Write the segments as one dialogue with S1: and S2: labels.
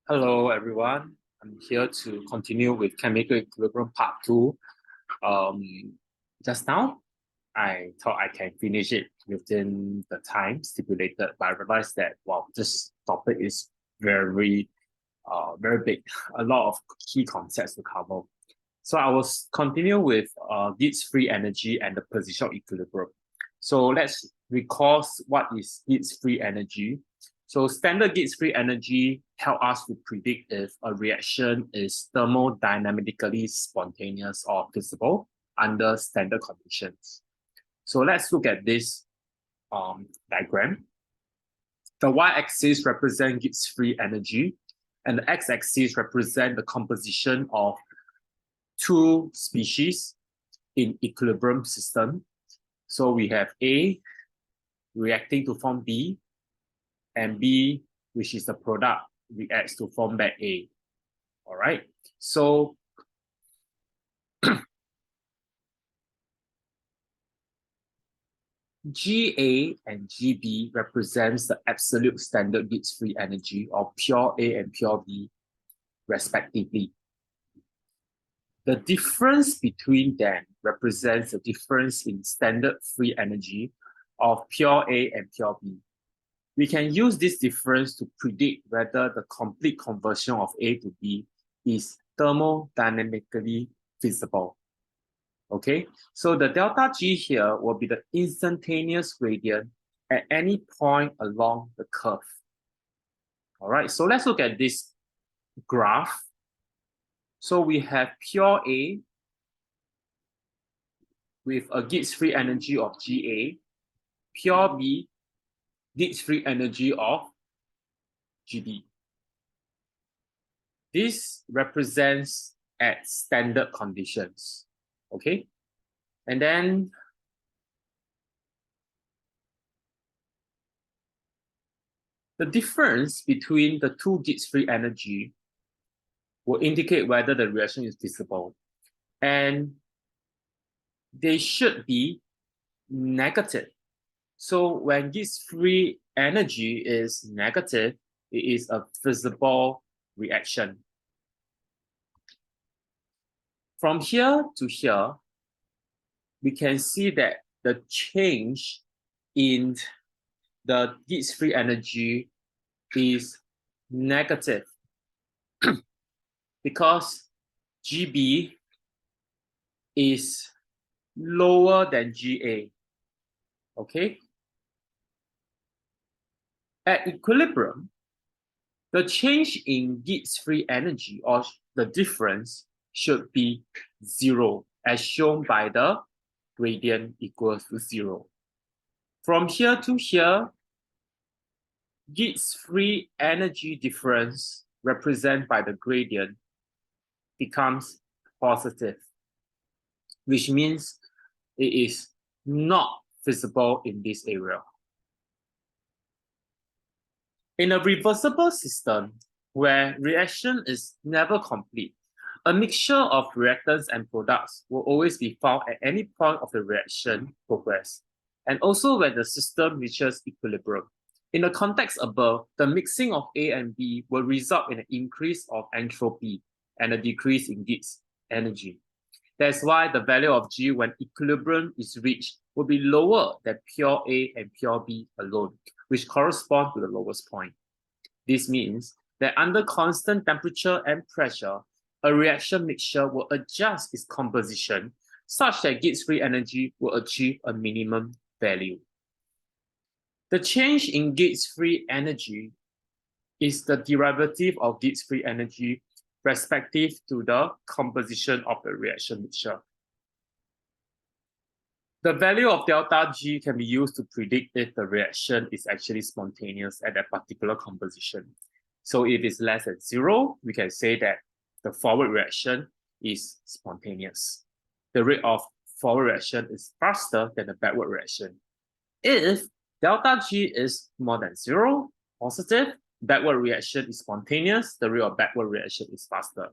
S1: Hello, everyone. I'm here to continue with chemical equilibrium part 2. Um, just now, I thought I can finish it within the time stipulated, but I realized that, wow, this topic is very big. A lot of key concepts to cover. So I will continue with Gibbs free energy and the position of equilibrium. So let's recall what is Gibbs free energy. So standard Gibbs free energy help us to predict if a reaction is thermodynamically spontaneous or feasible under standard conditions. So let's look at this diagram. The y-axis represents Gibbs free energy, and the x-axis represents the composition of two species in equilibrium system. So we have A reacting to form B, and B, which is the product, reacts to form back A. All right. So GA and GB represents the absolute standard Gibbs free energy of pure A and pure B, respectively. The difference between them represents the difference in standard free energy of pure A and pure B. We can use this difference to predict whether the complete conversion of A to B is thermodynamically feasible. Okay, so the delta G here will be the instantaneous gradient at any point along the curve. All right, so let's look at this graph. So we have pure A with a Gibbs free energy of Ga, pure B, Gibbs free energy of Gb. This represents at standard conditions, okay? And then the difference between the two Gibbs free energy will indicate whether the reaction is feasible. And they should be negative. So when Gibbs free energy is negative, it is a feasible reaction. From here to here, we can see that the change in the Gibbs free energy is negative because Gb is lower than Ga. Okay? At equilibrium, the change in Gibbs free energy or the difference should be zero, as shown by the gradient equals to zero. From here to here, Gibbs free energy difference represented by the gradient becomes positive, which means it is not feasible in this area. In a reversible system where reaction is never complete, a mixture of reactants and products will always be found at any point of the reaction progress, and also when the system reaches equilibrium. In the context above, the mixing of A and B will result in an increase of entropy and a decrease in Gibbs energy. That's why the value of G when equilibrium is reached will be lower than pure A and pure B alone, which correspond to the lowest point. This means that under constant temperature and pressure, a reaction mixture will adjust its composition such that Gibbs free energy will achieve a minimum value. The change in Gibbs free energy is the derivative of Gibbs free energy respective to the composition of the reaction mixture. The value of delta G can be used to predict if the reaction is actually spontaneous at that particular composition. So if it's less than zero, we can say that the forward reaction is spontaneous. The rate of forward reaction is faster than the backward reaction. If delta G is more than zero, positive, backward reaction is spontaneous, the rate of backward reaction is faster.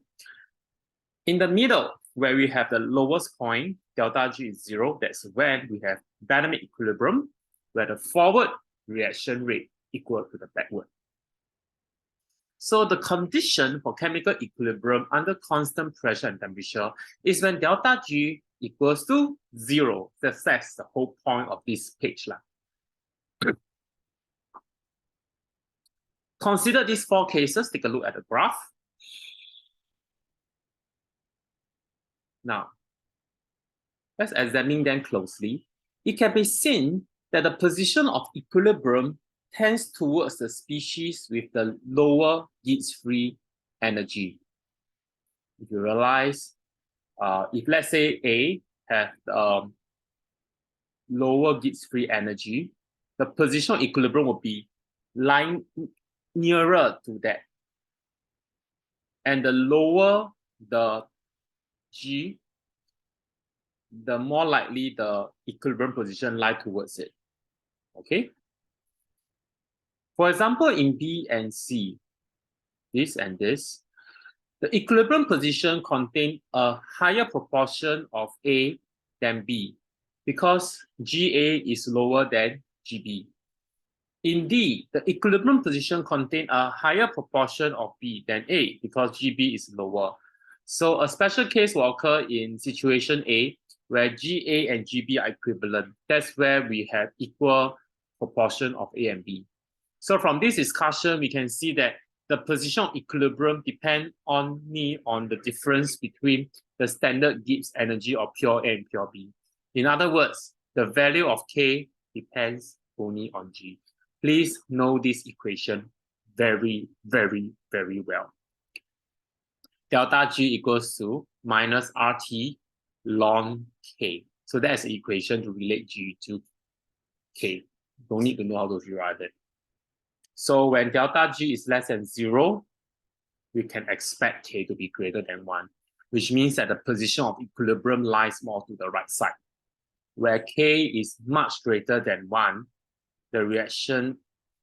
S1: In the middle, where we have the lowest point, delta G is zero, that's when we have dynamic equilibrium, where the forward reaction rate equal to the backward. So the condition for chemical equilibrium under constant pressure and temperature is when delta G equals to 0. That's the whole point of this page. Consider these 4 cases. Take a look at the graph. Now, let's examine them closely. It can be seen that the position of equilibrium tends towards the species with the lower Gibbs-free energy. If you realize, if let's say A has lower Gibbs-free energy, the position of equilibrium will be lying nearer to that. And the lower the G, the more likely the equilibrium position lie towards it. Okay? For example, in B and C, this and this, the equilibrium position contains a higher proportion of A than B because GA is lower than GB. In D, the equilibrium position contains a higher proportion of B than A because GB is lower. So a special case will occur in situation A, where GA and GB are equivalent. That's where we have equal proportion of A and B. So from this discussion, we can see that the position of equilibrium depends only on the difference between the standard Gibbs energy of pure A and pure B. In other words, the value of K depends only on G. Please know this equation very, very, very well. Delta G equals to minus RT ln K. So that's the equation to relate G to K. Don't need to know how to derive it. So when delta G is less than 0, we can expect K to be greater than 1, which means that the position of equilibrium lies more to the right side. Where K is much greater than 1, the reaction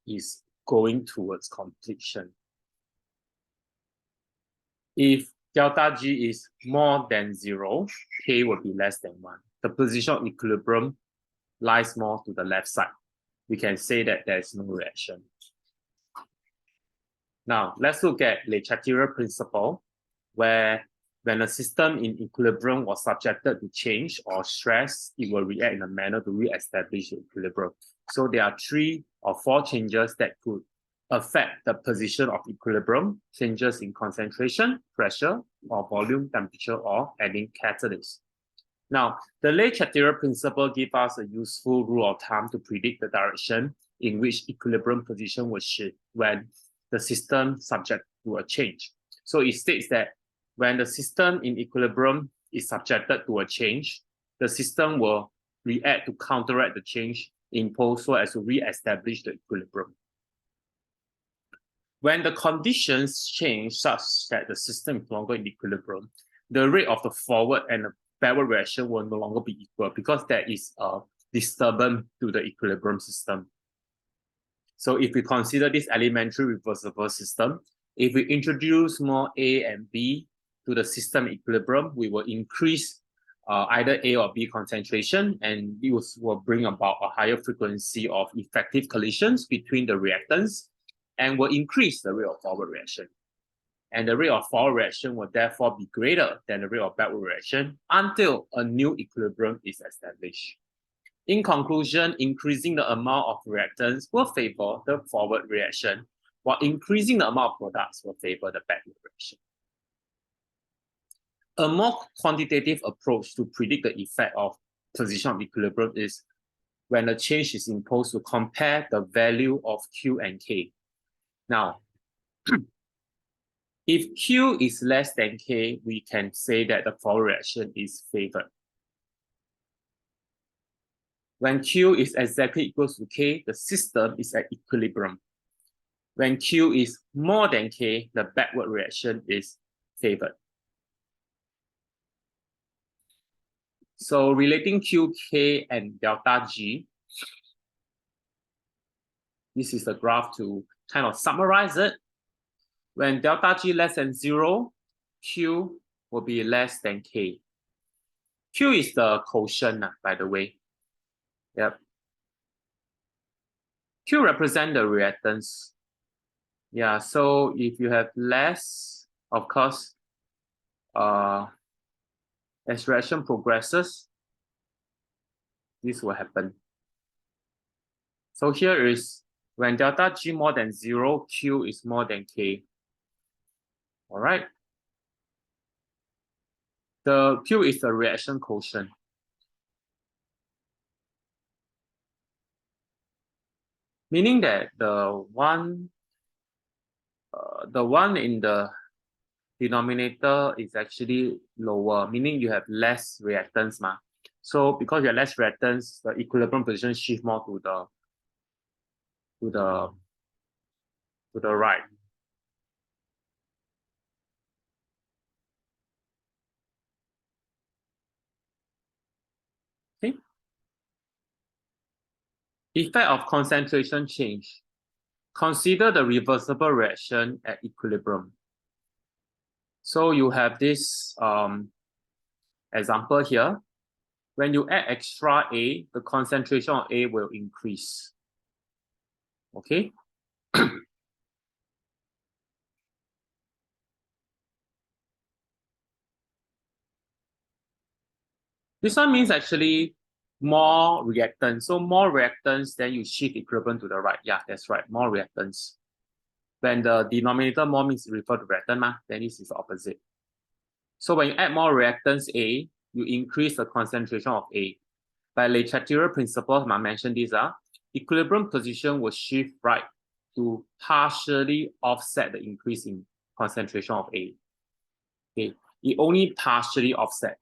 S1: is going towards completion. If delta G is more than 0, K will be less than 1. The position of equilibrium lies more to the left side. We can say that there is no reaction. Now, let's look at Le Chatelier principle, where when a system in equilibrium was subjected to change or stress, it will react in a manner to re-establish equilibrium. So there are 3 or 4 changes that could affect the position of equilibrium: changes in concentration, pressure, or volume, temperature, or adding catalyst. Now, the Le Chatelier principle gives us a useful rule of thumb to predict the direction in which equilibrium position will shift when the system subject to a change. So it states that when the system in equilibrium is subjected to a change, the system will react to counteract the change imposed so as to re-establish the equilibrium. When the conditions change such that the system is no longer in equilibrium, the rate of the forward and the backward reaction will no longer be equal because there is a disturbance to the equilibrium system. So if we consider this elementary reversible system, if we introduce more A and B to the system equilibrium, we will increase either A or B concentration, and this will bring about a higher frequency of effective collisions between the reactants and will increase the rate of forward reaction. And the rate of forward reaction will therefore be greater than the rate of backward reaction until a new equilibrium is established. In conclusion, increasing the amount of reactants will favor the forward reaction, while increasing the amount of products will favor the backward reaction. A more quantitative approach to predict the effect of position of equilibrium is when a change is imposed to compare the value of Q and K. Now, if Q is less than K, we can say that the forward reaction is favored. When Q is exactly equal to K, the system is at equilibrium. When Q is more than K, the backward reaction is favored. So relating Q, K, and delta G, this is the graph to kind of summarize it. When delta G less than 0, Q will be less than K. Q is the quotient, by the way. Yep. Q represents the reactants. Yeah, so if you have less, of course, as reaction progresses, this will happen. So here is when delta G more than 0, Q is more than K. All right. The Q is the reaction quotient. Meaning that the one in the denominator is actually lower, meaning you have less reactants, ma. So because you have less reactants, the equilibrium position shift more to the right. Okay. Effect of concentration change. Consider the reversible reaction at equilibrium. So you have this example here. When you add extra A, the concentration of A will increase. Okay. This one means actually more reactants. So more reactants, then you shift equilibrium to the right. Yeah, that's right. More reactants. When the denominator more means refer to reactant, then this is the opposite. So when you add more reactants A, you increase the concentration of A. By Le Chatelier principle, I mentioned this, equilibrium position will shift right to partially offset the increase in concentration of A. Okay, it only partially offset.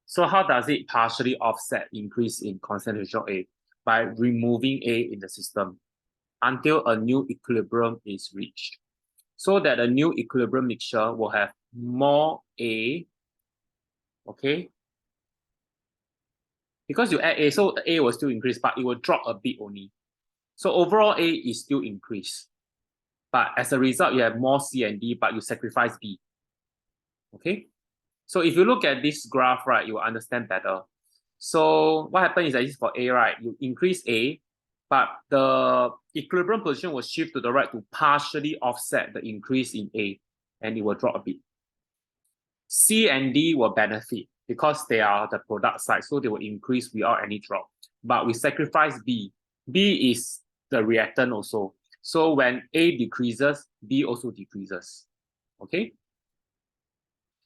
S1: So how does it partially offset increase in concentration of A? By removing A in the system until a new equilibrium is reached. So that a new equilibrium mixture will have more A, okay? Because you add A, so A will still increase, but it will drop a bit only. So overall A is still increased. But as a result, you have more C and D, but you sacrifice B. Okay? So if you look at this graph, right, you will understand better. So what happens is that for A, right, you increase A, but the equilibrium position will shift to the right to partially offset the increase in A, and it will drop a bit. C and D will benefit because they are the product side, so they will increase without any drop. But we sacrifice B. B is the reactant also. So when A decreases, B also decreases. Okay?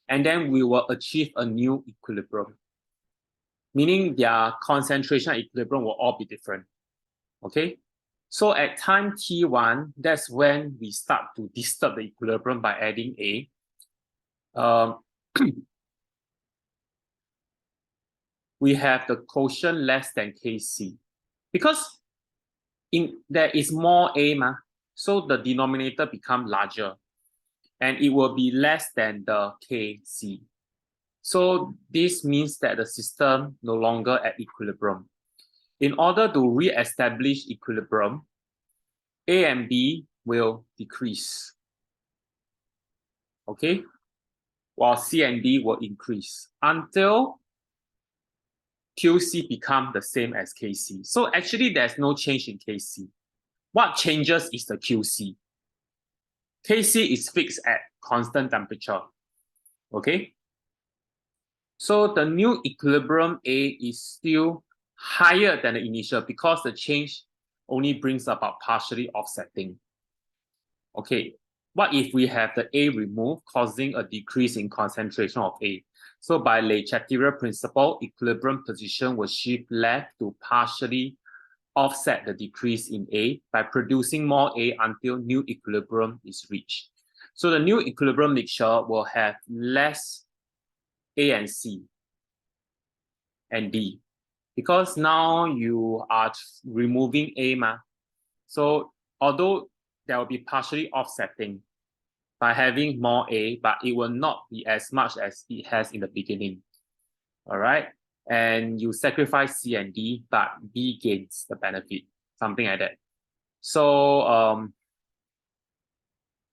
S1: And then we will achieve a new equilibrium, meaning their concentration equilibrium will all be different. Okay? So at time T1, that's when we start to disturb the equilibrium by adding A. We have the quotient less than Kc. Because there is more A, so the denominator becomes larger. And it will be less than the Kc. So this means that the system no longer at equilibrium. In order to re-establish equilibrium, A and B will decrease. Okay? While C and D will increase until QC become the same as KC. So actually there's no change in KC. What changes is the QC. KC is fixed at constant temperature. Okay? So the new equilibrium A is still higher than the initial because the change only brings about partially offsetting. Okay, what if we have the A removed, causing a decrease in concentration of A? So by Le Chatelier principle, equilibrium position will shift left to partially offset the decrease in A by producing more A until new equilibrium is reached. So the new equilibrium mixture will have less A and C and D because now you are removing A, So although there will be partially offsetting by having more A, but it will not be as much as it has in the beginning. All right. And you sacrifice C and D, but B gains the benefit, something like that. So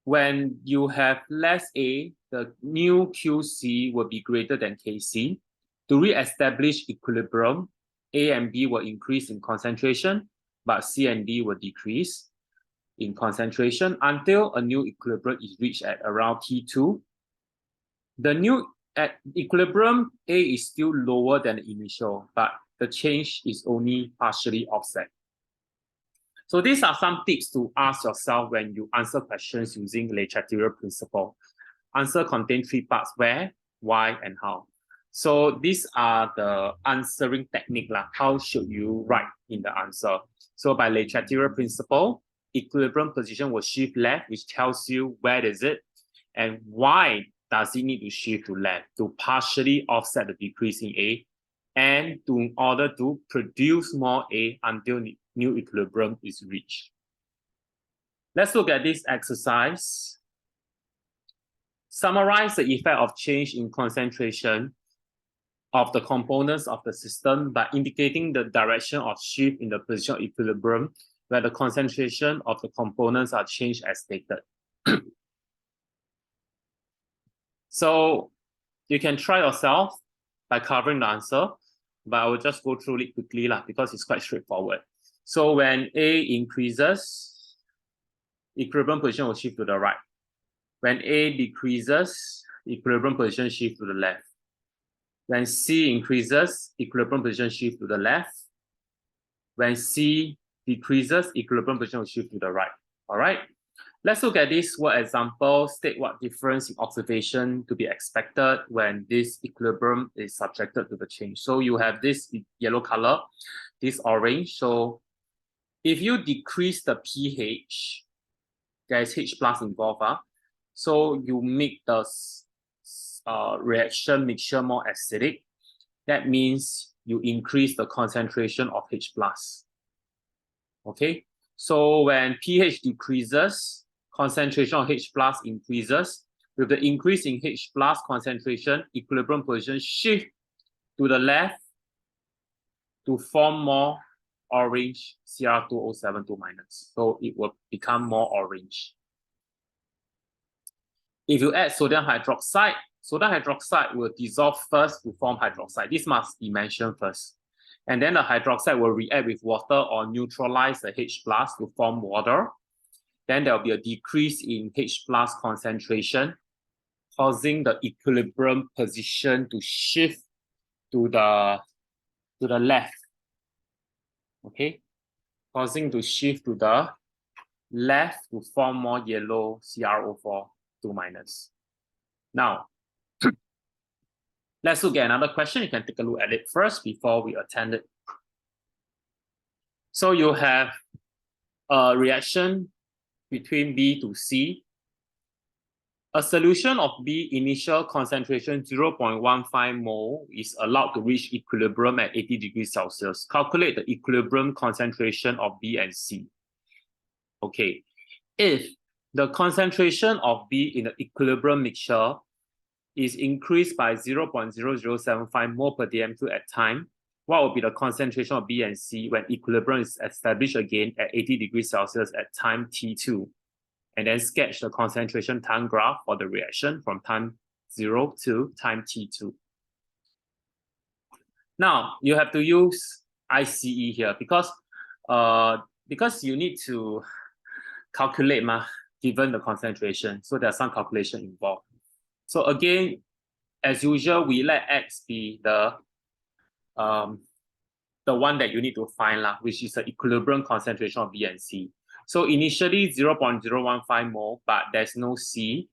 S1: when you have less A, the new QC will be greater than KC. To re-establish equilibrium, A and B will increase in concentration, but C and D will decrease. in concentration until a new equilibrium is reached at around T2. The new at equilibrium, A is still lower than the initial, but the change is only partially offset. So these are some tips to ask yourself when you answer questions using Le Chatelier principle. Answer contains three parts: where, why, and how. So these are the answering technique. How should you write in the answer? So by Le Chatelier principle, equilibrium position will shift left, which tells you where is it and why does it need to shift to left to partially offset the decrease in A and in order to produce more A until new equilibrium is reached. Let's look at this exercise. Summarize the effect of change in concentration of the components of the system by indicating the direction of shift in the position of equilibrium where the concentration of the components are changed as stated. So you can try yourself by covering the answer, but I will just go through it quickly because it's quite straightforward. So when A increases, equilibrium position will shift to the right. When A decreases, equilibrium position shift to the left. When C increases, equilibrium position shift to the left. When C decreases, equilibrium position will shift to the right. All right. Let's look at this word example. State what difference in observation to be expected when this equilibrium is subjected to the change. So you have this yellow color, this orange. So if you decrease the pH, there is H plus involved. So you make the reaction mixture more acidic. That means you increase the concentration of H plus. Okay, so when pH decreases, concentration of H plus increases. With the increase in H plus concentration, equilibrium position shift to the left to form more orange Cr2O72-. So it will become more orange. If you add sodium hydroxide will dissolve first to form hydroxide. This must be mentioned first. And then the hydroxide will react with water or neutralize the H plus to form water. Then there will be a decrease in H plus concentration, causing the equilibrium position to shift to the left. Okay, causing to shift to the left to form more yellow CrO4-2-. Now, let's look at another question. You can take a look at it first before we attend it. So you have a reaction between B to C. A solution of B initial concentration 0.15 mole is allowed to reach equilibrium at 80 degrees Celsius. Calculate the equilibrium concentration of B and C. Okay, if the concentration of B in the equilibrium mixture is increased by 0.0075 mole per dm2 at time, what will be the concentration of B and C when equilibrium is established again at 80 degrees Celsius at time T2? And then sketch the concentration time graph for the reaction from time 0 to time T2. Now, you have to use ICE here because you need to calculate given the concentration. So there's some calculation involved. So again, as usual, we let X be the one that you need to find, which is the equilibrium concentration of B and C. So initially 0.015 mole, but there's no C.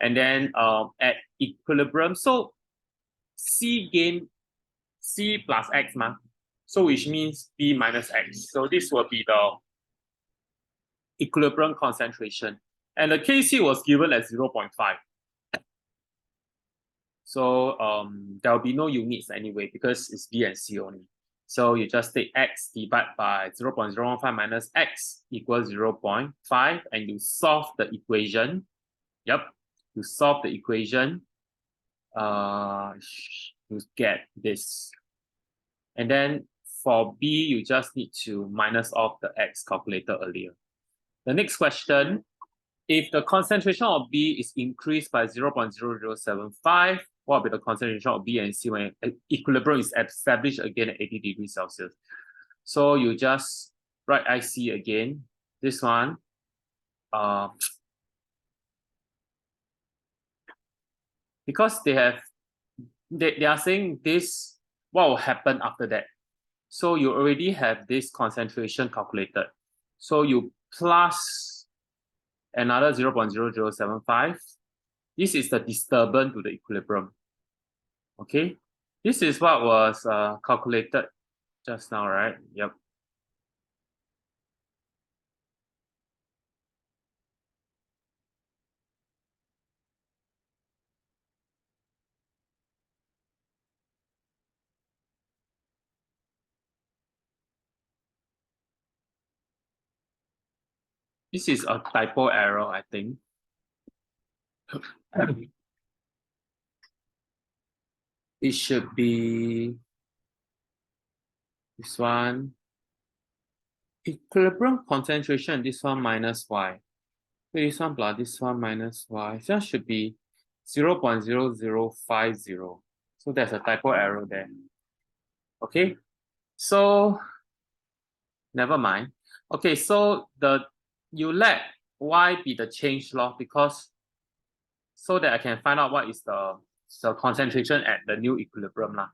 S1: And then at equilibrium, so C gain C plus X, so which means B minus X. So this will be the equilibrium concentration. And the Kc was given as 0.5. So there will be no units anyway because it's B and C only. So you just take X divided by 0.015 minus X equals 0.5 and you solve the equation. Yep, you solve the equation. You get this. And then for B, you just need to minus off the X calculated earlier. The next question, if the concentration of B is increased by 0.0075, what will be the concentration of B and C when equilibrium is established again at 80 degrees Celsius? So you just write IC again, this one, because they are saying this, what will happen after that. So you already have this concentration calculated. So you plus another 0.0075. This is the disturbance to the equilibrium. Okay, this is what was calculated just now, right? Yep. This is a typo error, I think. It should be this one. Equilibrium concentration, this one minus y. This one plus this one minus y. That should be 0.0050. So there's a typo error there. Okay, so never mind. Okay, so you let y be the change law because so that I can find out what is the concentration at the new equilibrium lah.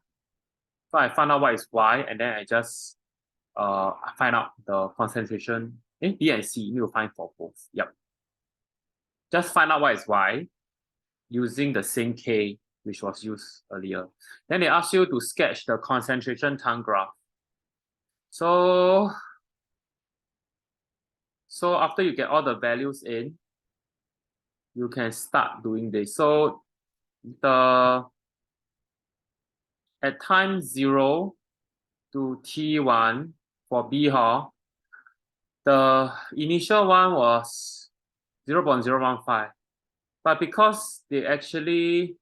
S1: So I find out what is y, and then I just find out the concentration. B and C, you need to find for both. Yep. Just find out what is y using the same K which was used earlier. Then they ask you to sketch the concentration time graph. So after you get all the values in, you can start doing this. So at time 0 to T1 for B hall, the initial one was 0.015. But because they actually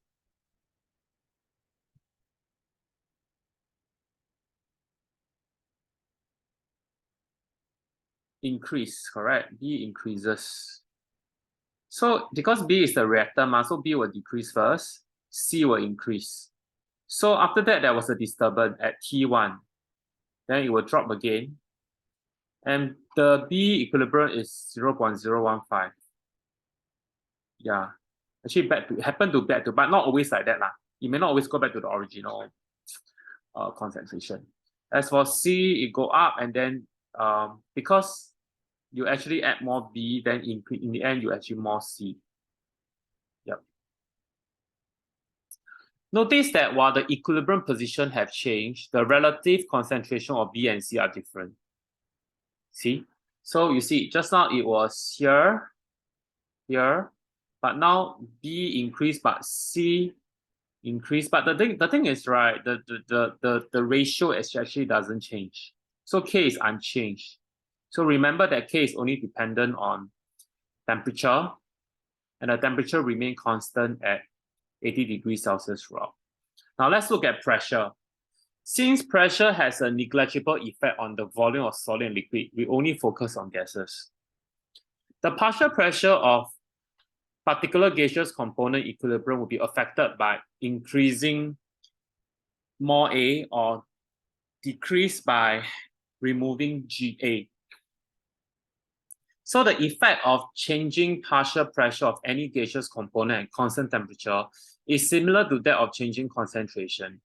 S1: increase, correct? B increases. So because B is the reactor mass, so B will decrease first, C will increase. So after that, there was a disturbance at T1. Then it will drop again. And the B equilibrium is 0.015. Yeah. Actually, happen to back to, but not always like that lah. It may not always go back to the original concentration. As for C, it go up, and then because you actually add more B, then in the end, you actually more C. Yep. Notice that while the equilibrium position have changed, the relative concentration of B and C are different. See? So you see, just now it was here, but now B increased, but C increased. But the thing is, right, the ratio actually doesn't change. So K is unchanged. So remember that K is only dependent on temperature, and the temperature remain constant at 80 degrees Celsius throughout. Now let's look at pressure. Since pressure has a negligible effect on the volume of solid and liquid, we only focus on gases. The partial pressure of particular gaseous component equilibrium will be affected by increasing more A or decreased by removing GA. So the effect of changing partial pressure of any gaseous component at constant temperature is similar to that of changing concentration.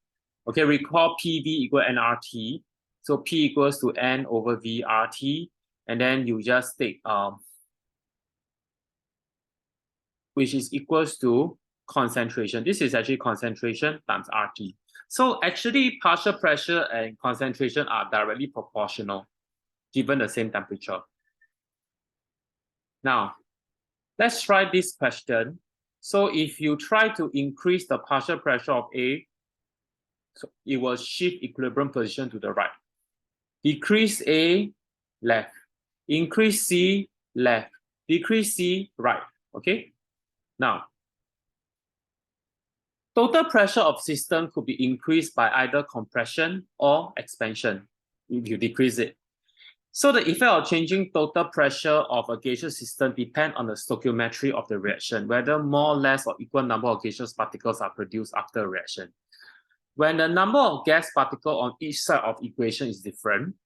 S1: Okay, recall PV equal nRT. So P equals to N over V RT. And then you just take, which is equals to concentration. This is actually concentration times RT. So actually partial pressure and concentration are directly proportional given the same temperature. Now, let's try this question. So if you try to increase the partial pressure of A, so it will shift equilibrium position to the right. Decrease A, left. Increase C, left. Decrease C, right. Okay? Now, total pressure of system could be increased by either compression or expansion if you decrease it. So the effect of changing total pressure of a gaseous system depends on the stoichiometry of the reaction, whether more, less, or equal number of gaseous particles are produced after a reaction. When the number of gas particles on each side of equation is different,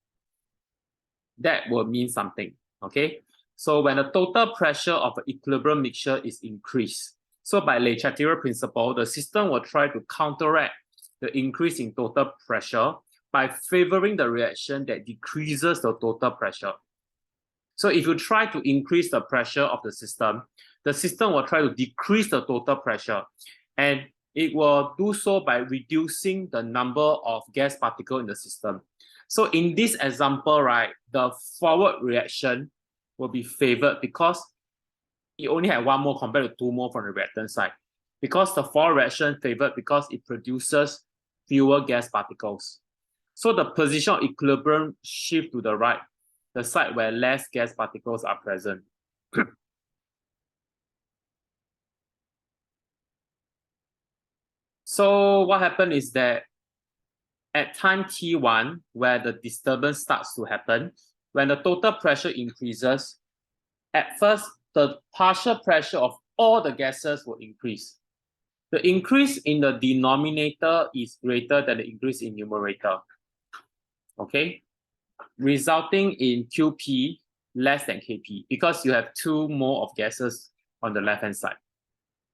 S1: that will mean something, okay? So when the total pressure of the equilibrium mixture is increased, so by Le Chatelier principle, the system will try to counteract the increase in total pressure by favoring the reaction that decreases the total pressure. So if you try to increase the pressure of the system will try to decrease the total pressure, and it will do so by reducing the number of gas particles in the system. So in this example, right, the forward reaction will be favored because it only had 1 mole compared to 2 mole from the reactant side. Because the forward reaction favored because it produces fewer gas particles. So the position of equilibrium shift to the right, the side where less gas particles are present. So what happened is that at time T1, where the disturbance starts to happen, when the total pressure increases, at first, the partial pressure of all the gases will increase. The increase in the denominator is greater than the increase in numerator. Okay? Resulting in QP less than KP because you have 2 mole of gases on the left-hand side.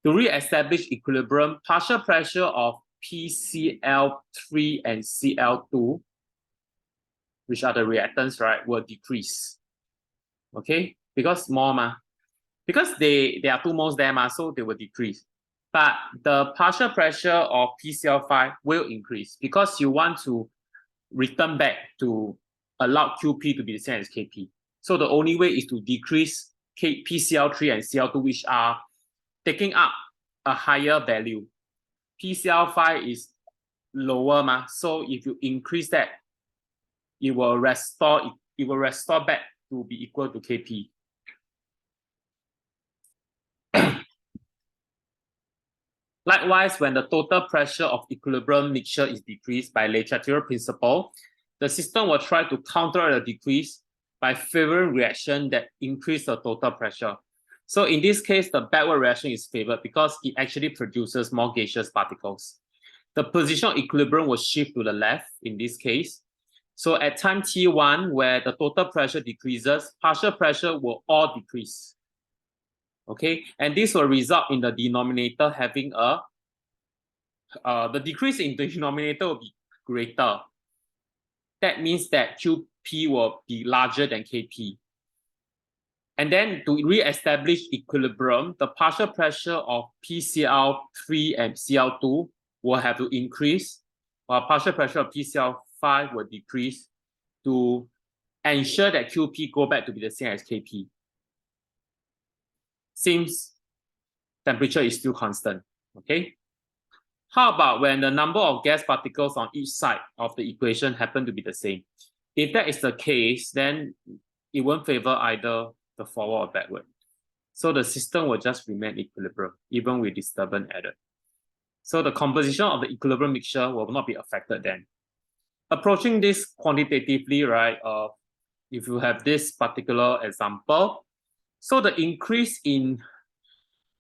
S1: To re-establish equilibrium, partial pressure of PCl3 and Cl2, which are the reactants, right, will decrease. Okay? Because more, because they are 2 moles there, so they will decrease. But the partial pressure of PCl5 will increase because you want to return back to allow QP to be the same as KP. So the only way is to decrease PCl3 and Cl2, which are taking up a higher value. PCl5 is lower, so if you increase that, it will restore back to be equal to KP. Likewise, when the total pressure of equilibrium mixture is decreased by Le Chatelier principle, the system will try to counter the decrease by favoring reaction that increase the total pressure. So in this case, the backward reaction is favored because it actually produces more gaseous particles. The position of equilibrium will shift to the left in this case. So at time T1, where the total pressure decreases, partial pressure will all decrease. Okay, and this will result in the denominator having the decrease in the denominator will be greater. That means that QP will be larger than KP. And then to re-establish equilibrium, the partial pressure of PCl3 and Cl2 will have to increase, while partial pressure of PCl5 will decrease to ensure that QP go back to be the same as KP. Since temperature is still constant, okay? How about when the number of gas particles on each side of the equation happen to be the same? If that is the case, then it won't favor either the forward or backward. So the system will just remain equilibrium, even with disturbance added. So the composition of the equilibrium mixture will not be affected then. Approaching this quantitatively, right, if you have this particular example, so the increase in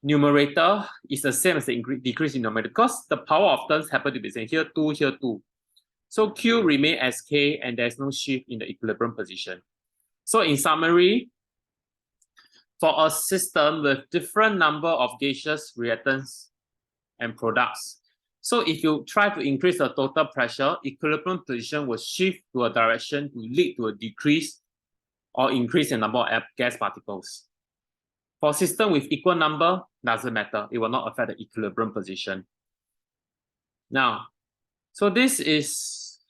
S1: numerator is the same as the decrease in numerator because the power of turns happen to be the same. Here 2, here 2. So Q remain as K and there's no shift in the equilibrium position. So in summary, for a system with different number of gaseous reactants and products, so if you try to increase the total pressure, equilibrium position will shift to a direction to lead to a decrease or increase in number of gas particles. For a system with equal number, doesn't matter. It will not affect the equilibrium position. Now, so this is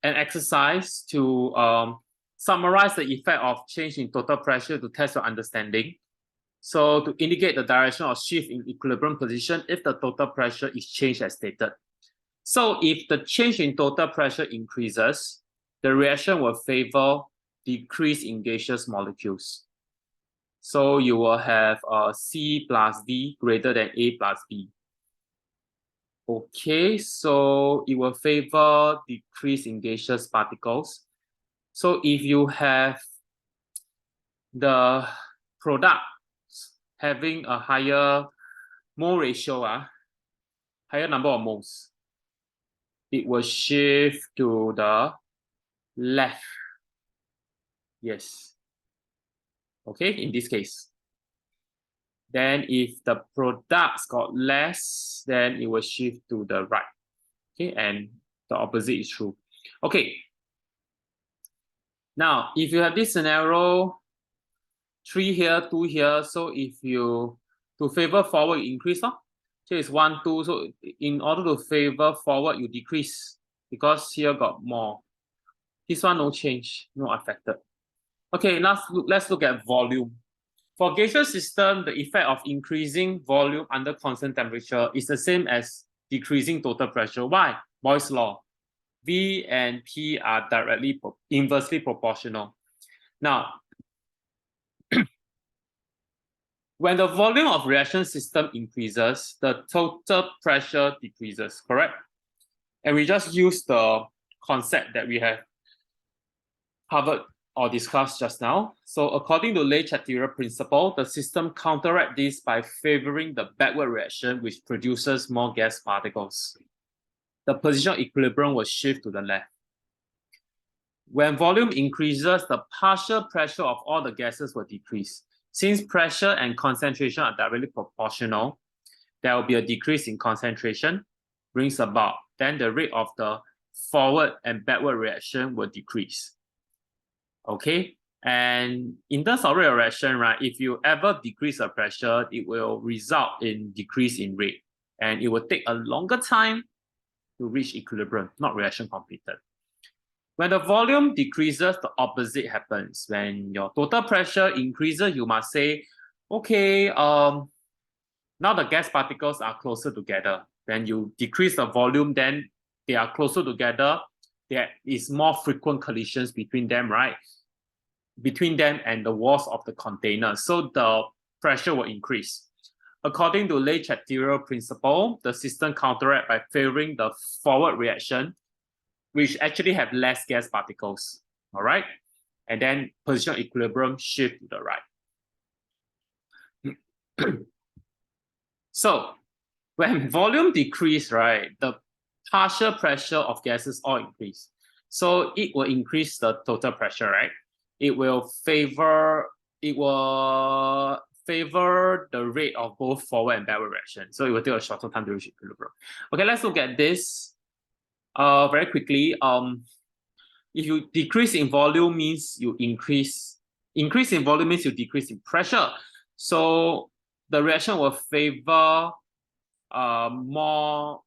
S1: an exercise to summarize the effect of change in total pressure to test your understanding. So to indicate the direction of shift in equilibrium position if the total pressure is changed as stated. So if the change in total pressure increases, the reaction will favor decrease in gaseous molecules. So you will have C plus D greater than A plus B. Okay, so it will favor decrease in gaseous particles. So if you have the product having a higher mole ratio, higher number of moles, it will shift to the left. Yes. Okay, in this case. Then if the products got less, then it will shift to the right. Okay, and the opposite is true. Okay. Now, if you have this scenario, 3 here, 2 here, so if you to favor forward, you increase. Here is 1, 2. So in order to favor forward, you decrease because here got more. This one no change, no affected. Okay, now let's look at volume. For gaseous system, the effect of increasing volume under constant temperature is the same as decreasing total pressure. Why? Boyle's law. V and P are directly inversely proportional. Now, when the volume of reaction system increases, the total pressure decreases, correct? And we just use the concept that we have covered or discussed just now. So according to Le-Chatelier principle, the system counteracts this by favoring the backward reaction, which produces more gas particles. The position of equilibrium will shift to the left. When volume increases, the partial pressure of all the gases will decrease. Since pressure and concentration are directly proportional, there will be a decrease in concentration, brings about, then the rate of the forward and backward reaction will decrease. Okay, and in terms of rate of reaction, right, if you ever decrease the pressure, it will result in decrease in rate, and it will take a longer time to reach equilibrium, not reaction completed. When the volume decreases, the opposite happens. When your total pressure increases, you must say, okay, now the gas particles are closer together. When you decrease the volume, then they are closer together. There is more frequent collisions between them, right? Between them and the walls of the container. So the pressure will increase. According to Le-Chatelier principle, the system counteracts by favoring the forward reaction, which actually have less gas particles, all right? And then position of equilibrium shift to the right. So when volume decrease, right, the partial pressure of gases all increase. So it will increase the total pressure, right? It will favor the rate of both forward and backward reaction. So it will take a shorter time to reach equilibrium. Okay, let's look at this very quickly. If you decrease in volume means you increase in volume means you decrease in pressure. So the reaction will favor more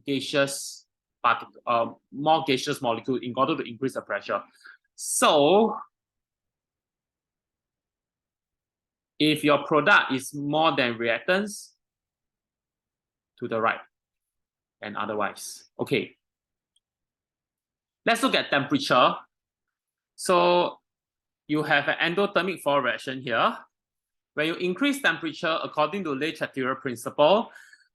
S1: gaseous molecule in order to increase the pressure. So if your product is more than reactants, to the right, and otherwise. Okay. Let's look at temperature. So you have an endothermic forward reaction here. When you increase temperature, according to Le-Chatelier principle,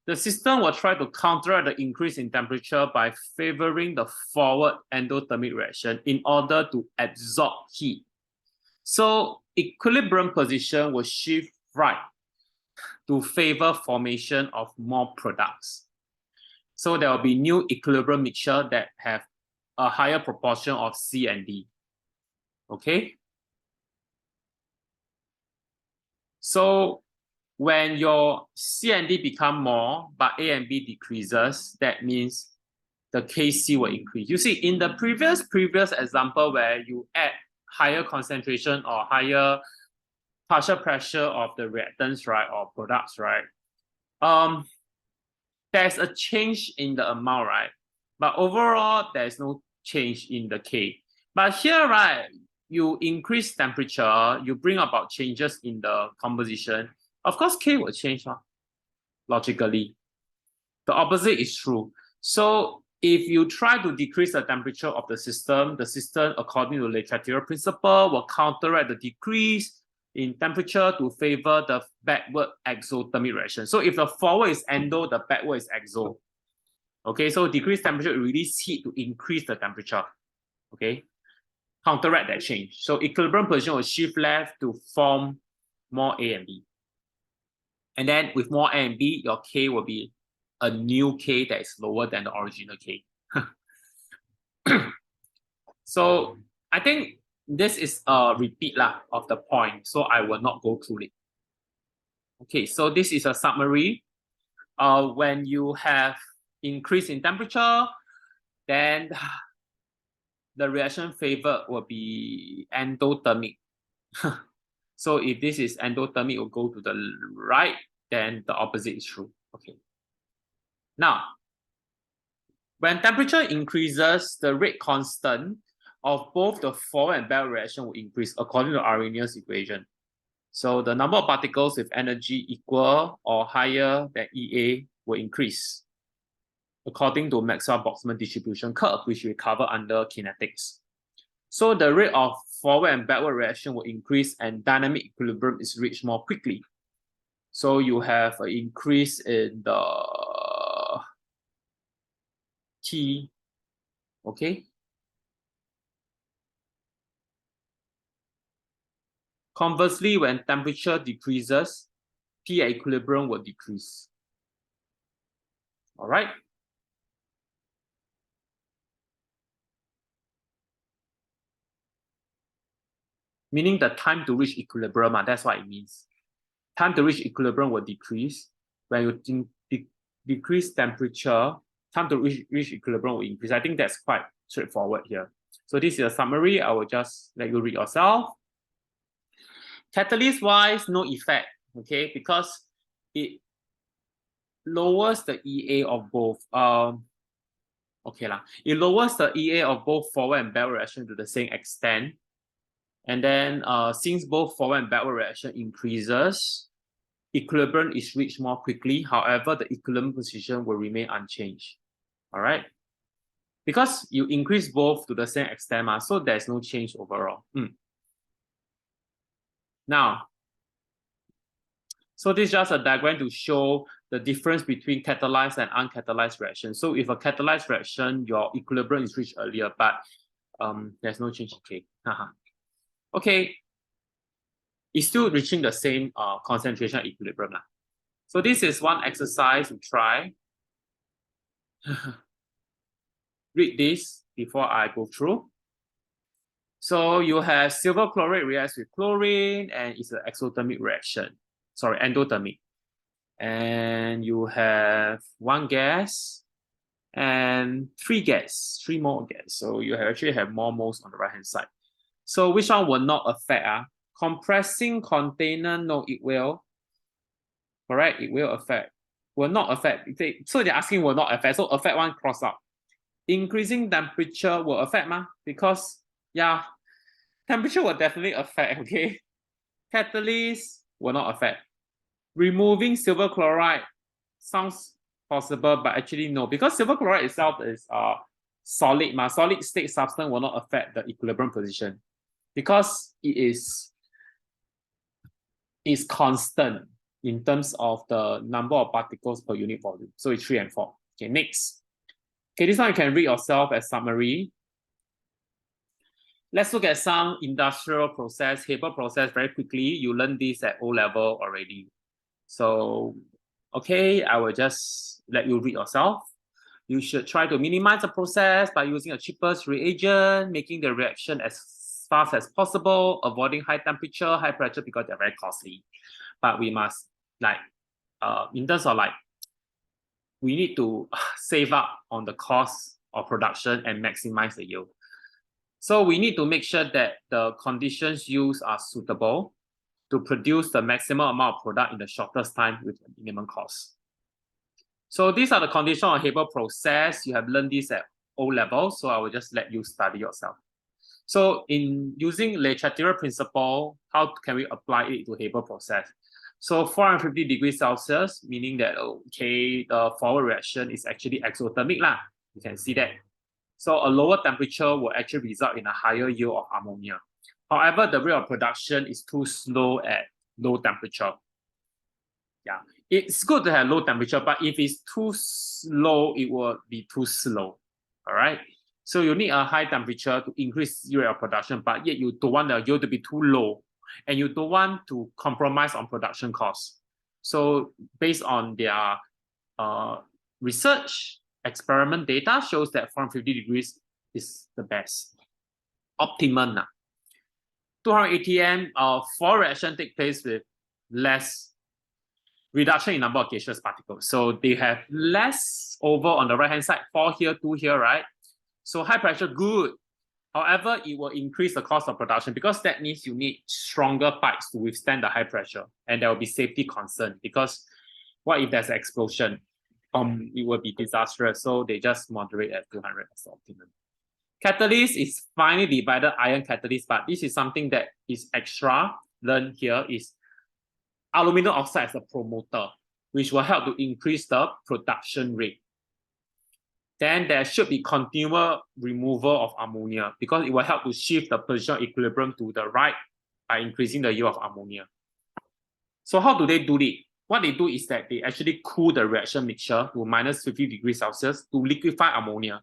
S1: the system will try to counteract the increase in temperature by favoring the forward endothermic reaction in order to absorb heat. So equilibrium position will shift right to favor formation of more products. So there will be new equilibrium mixture that have a higher proportion of C and D. Okay? So when your C and D become more, but A and B decreases, that means the Kc will increase. You see, in the previous example where you add higher concentration or higher partial pressure of the reactants, right, or products, right, there's a change in the amount, right? But overall, there's no change in the K. But here, right, you increase temperature, you bring about changes in the composition. Of course, K will change, logically. The opposite is true. So if you try to decrease the temperature of the system, according to Le-Chatelier principle, will counteract the decrease in temperature to favor the backward exothermic reaction. So if the forward is endo, the backward is exo. Okay, so decrease temperature, release heat to increase the temperature. Okay, counteract that change. So equilibrium position will shift left to form more A and B. And then with more A and B, your K will be a new K that is lower than the original K. So I think this is a repeat lah of the point, so I will not go through it. Okay, so this is a summary. When you have increase in temperature, then the reaction favored will be endothermic. So if this is endothermic, it will go to the right, then the opposite is true. Okay. Now, when temperature increases, the rate constant of both the forward and backward reaction will increase according to Arrhenius equation. So the number of particles with energy equal or higher than EA will increase according to Maxwell-Boltzmann distribution curve, which we cover under kinetics. So the rate of forward and backward reaction will increase and dynamic equilibrium is reached more quickly. So you have an increase in the T, okay? Conversely, when temperature decreases, P at equilibrium will decrease. All right? Meaning the time to reach equilibrium, that's what it means. Time to reach equilibrium will decrease. When you decrease temperature, time to reach equilibrium will increase. I think that's quite straightforward here. So this is a summary. I will just let you read yourself. Catalyst-wise, no effect, okay? Because it lowers the EA of both. It lowers the EA of both forward and backward reaction to the same extent. And then since both forward and backward reaction increases, equilibrium is reached more quickly. However, the equilibrium position will remain unchanged. All right? Because you increase both to the same extent, so there's no change overall. Now, so this is just a diagram to show the difference between catalyzed and uncatalyzed reaction. So if a catalyzed reaction, your equilibrium is reached earlier, but there's no change. Okay. Okay. It's still reaching the same concentration equilibrium. So this is one exercise to try. Read this before I go through. So you have silver chlorate reacts with chlorine and it's an exothermic reaction. Sorry, endothermic. And you have one gas and three more gas. So you actually have more moles on the right hand side. So which one will not affect? Compressing container, no, it will. Correct, it will affect. Will not affect. So they're asking will not affect. So affect one cross out. Increasing temperature will affect, because yeah, temperature will definitely affect, okay? Catalyst will not affect. Removing silver chloride sounds possible, but actually no, because silver chloride itself is solid, solid state substance will not affect the equilibrium position because it is constant in terms of the number of particles per unit volume. So it's 3 and 4. Okay, next. Okay, this one you can read yourself as summary. Let's look at some industrial process, Haber process very quickly. You learned this at O level already. So, okay, I will just let you read yourself. You should try to minimize the process by using a cheapest reagent, making the reaction as fast as possible, avoiding high temperature, high pressure because they're very costly. But we must, in terms of we need to save up on the cost of production and maximize the yield. So we need to make sure that the conditions used are suitable to produce the maximum amount of product in the shortest time with the minimum cost. So these are the conditions of Haber process. You have learned this at O level, so I will just let you study yourself. So in using Le Chatelier principle, how can we apply it to Haber process? So 450 degrees Celsius, meaning that, okay, the forward reaction is actually exothermic. You can see that. So a lower temperature will actually result in a higher yield of ammonia. However, the rate of production is too slow at low temperature. Yeah, it's good to have low temperature, but if it's too slow, it will be too slow. All right. So you need a high temperature to increase the rate of production, but yet you don't want the yield to be too low, and you don't want to compromise on production costs. So based on their research, experiment data shows that 450 degrees is the best, optimum. 200 atm for reaction take place with less reduction in number of gaseous particles. So they have less over on the right hand side, 4 here, 2 here, right? So high pressure, good. However, it will increase the cost of production because that means you need stronger pipes to withstand the high pressure, and there will be safety concern because what if there's an explosion? It will be disastrous. So they just moderate at 200 as the optimum. Catalyst is finely divided iron catalyst, but this is something that is extra. Learn here is aluminum oxide as a promoter, which will help to increase the production rate. Then there should be continual removal of ammonia because it will help to shift the position of equilibrium to the right by increasing the yield of ammonia. So how do they do it? What they do is that they actually cool the reaction mixture to minus 50 degrees Celsius to liquefy ammonia.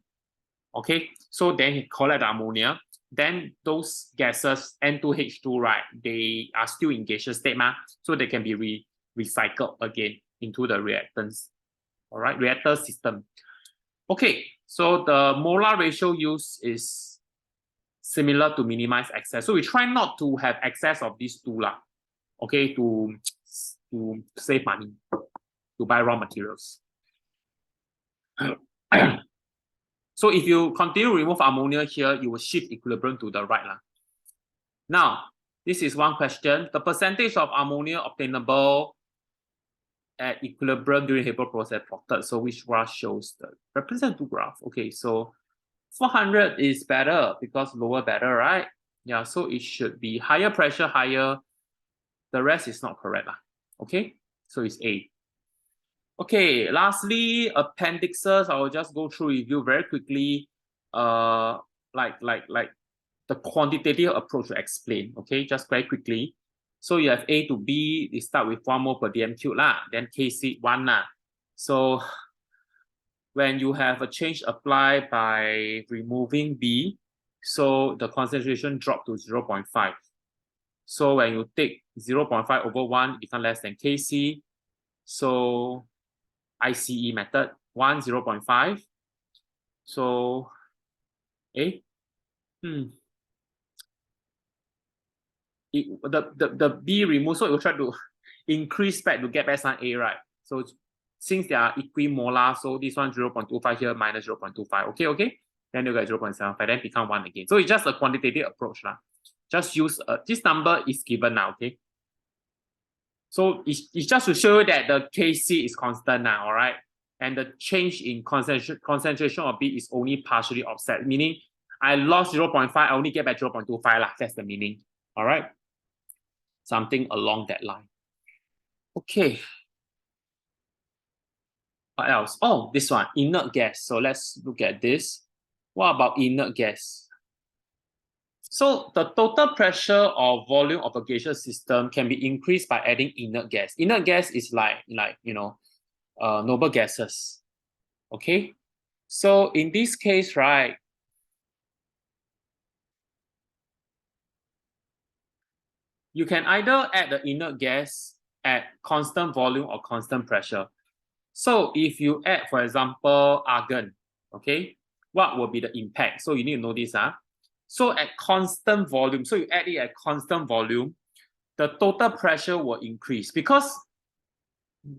S1: Okay, so then he collect the ammonia. Then those gases, N2H2, right, they are still in gaseous state, so they can be recycled again into the reactants. All right, reactor system. Okay, so the molar ratio used is similar to minimize excess. So we try not to have excess of these two, okay, to save money, to buy raw materials. So if you continue to remove ammonia here, you will shift equilibrium to the right. Now, this is one question. The percentage of ammonia obtainable at equilibrium during Haber process plotted. So which graph shows the representative graph? Okay, so 400 is better because lower better, right? Yeah, so it should be higher pressure, higher. The rest is not correct. Okay, so it's A. Okay, lastly, appendixes. I will just go through review very quickly. Like the quantitative approach to explain. Okay, just very quickly. So you have A to B. They start with 1 mole per dm cube then Kc 1 So when you have a change applied by removing B, so the concentration drop to 0.5. So when you take 0.5 over 1, it becomes less than Kc. So ICE method 1 0.5. So the B removed, so it will try to increase back to get back some A, right? So since they are equimolar, so this one 0.25 here minus 0.25. Okay. Then you get 0.75, then become 1 again. So it's just a quantitative approach. Just use this number is given now, okay? So it's just to show you that the Kc is constant now, all right? And the change in concentration of B is only partially offset, meaning I lost 0.5, I only get back 0.25 That's the meaning, all right? Something along that line. Okay. What else? Oh, this one, inert gas. So let's look at this. What about inert gas? So the total pressure or volume of a gaseous system can be increased by adding inert gas. Inert gas is like noble gases. Okay. So in this case, right, you can either add the inert gas at constant volume or constant pressure. So if you add, for example, argon, okay, what will be the impact? So you need to know this. So at constant volume, so you add it at constant volume, the total pressure will increase because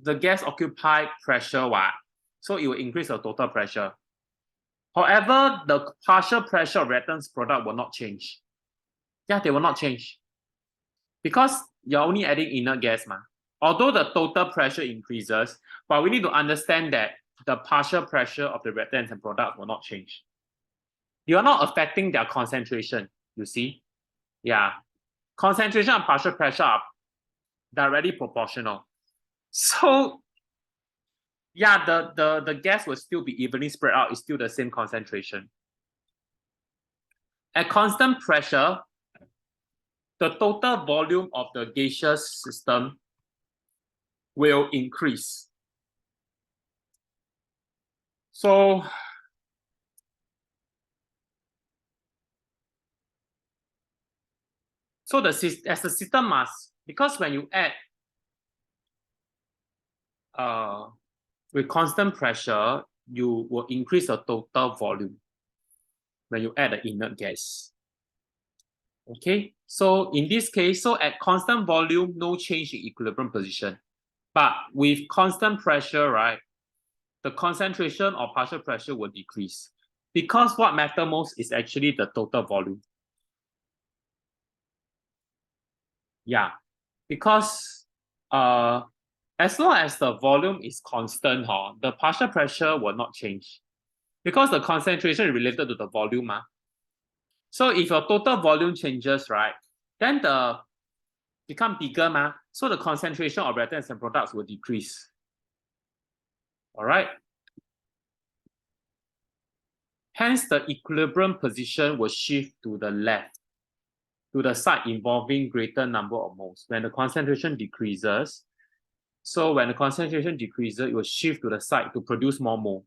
S1: the gas occupy pressure, so it will increase the total pressure. However, the partial pressure of reactants product will not change. Yeah, they will not change because you're only adding inert gas. Although the total pressure increases, but we need to understand that the partial pressure of the reactants and product will not change. You are not affecting their concentration, you see? Yeah. Concentration and partial pressure are directly proportional. So, yeah, the gas will still be evenly spread out. It's still the same concentration. At constant pressure, the total volume of the gaseous system will increase. So as the system must, because when you add with constant pressure, you will increase the total volume when you add the inert gas. Okay, so in this case, so at constant volume, no change in equilibrium position. But with constant pressure, right, the concentration or partial pressure will decrease. Because what matters most is actually the total volume. Yeah, because as long as the volume is constant, the partial pressure will not change. Because the concentration is related to the volume. So if your total volume changes, right, then the become bigger, so the concentration of reactants and products will decrease. All right. Hence, the equilibrium position will shift to the left, to the side involving greater number of moles. When the concentration decreases, so when the concentration decreases, it will shift to the side to produce more mole.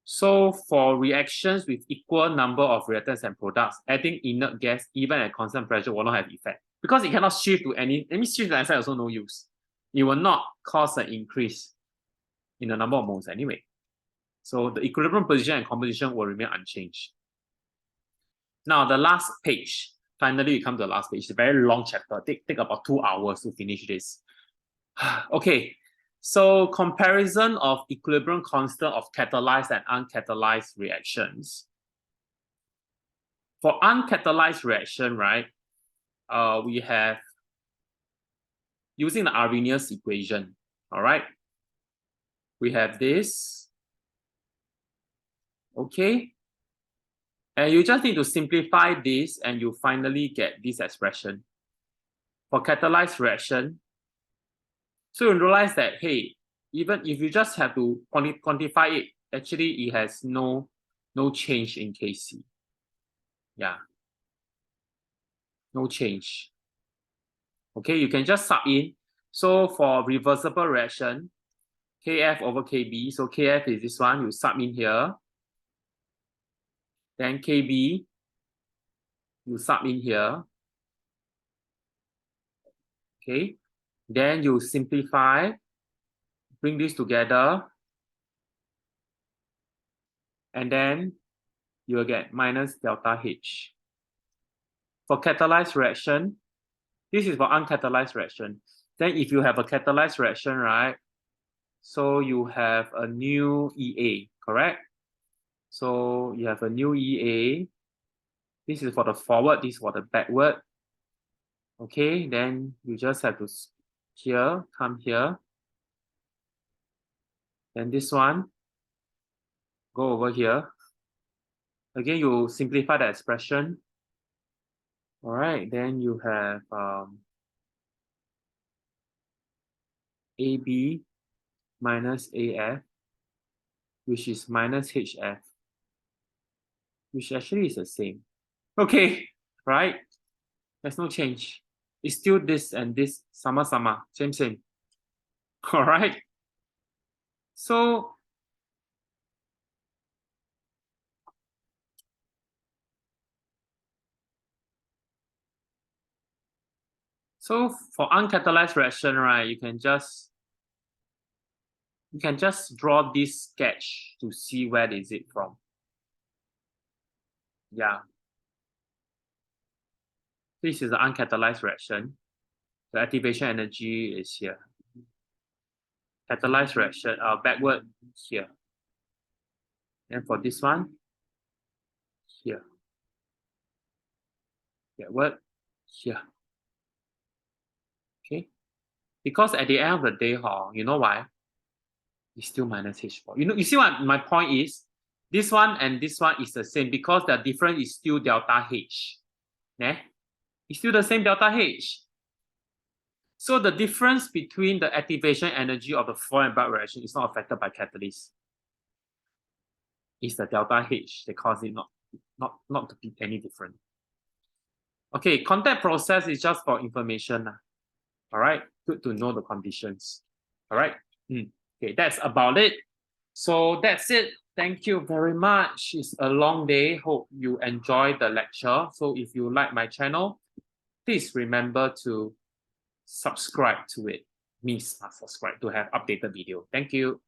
S1: So for reactions with equal number of reactants and products, adding inert gas even at constant pressure will not have effect. Because it cannot shift to any, it means shift to the side also no use. It will not cause an increase in the number of moles anyway. So the equilibrium position and composition will remain unchanged. Now the last page, finally we come to the last page. It's a very long chapter, take about 2 hours to finish this. Okay, so comparison of equilibrium constant of catalyzed and uncatalyzed reactions. For uncatalyzed reaction, right, we have using the Arrhenius equation, all right? We have this, okay? And you just need to simplify this and you finally get this expression. For catalyzed reaction, so you realize that, hey, even if you just have to quantify it, actually it has no change in Kc. Yeah, no change. Okay, you can just sub in. So for reversible reaction, Kf over Kb, so Kf is this one, you sub in here. Then Kb, you sub in here. Okay, then you simplify, bring this together, and then you will get minus delta H. For catalyzed reaction, this is for uncatalyzed reaction. Then if you have a catalyzed reaction, right, so you have a new EA, correct? So you have a new EA. This is for the forward, this is for the backward. Okay, then you just have to here, come here. Then this one, go over here. Again, you simplify the expression. All right, then you have AB minus AF, which is minus HF, which actually is the same. Okay, right? There's no change. It's still this and this, sama, same. All right. So for uncatalyzed reaction, right, you can just draw this sketch to see where is it from. Yeah. This is the uncatalyzed reaction. The activation energy is here. Catalyzed reaction, backward here. And for this one, here. Backward here. Okay. Because at the end of the day, you know why? It's still minus H4. You see what my point is? This one and this one is the same because the difference is still delta H. Yeah? It's still the same delta H. So the difference between the activation energy of the forward and backward reaction is not affected by catalyst. It's the delta H that causes it not to be any different. Okay, contact process is just for information. All right, good to know the conditions. All right, okay, that's about it. So that's it. Thank you very much. It's a long day. Hope you enjoy the lecture. So if you like my channel, please remember to subscribe to it. Means subscribe to have updated video. Thank you.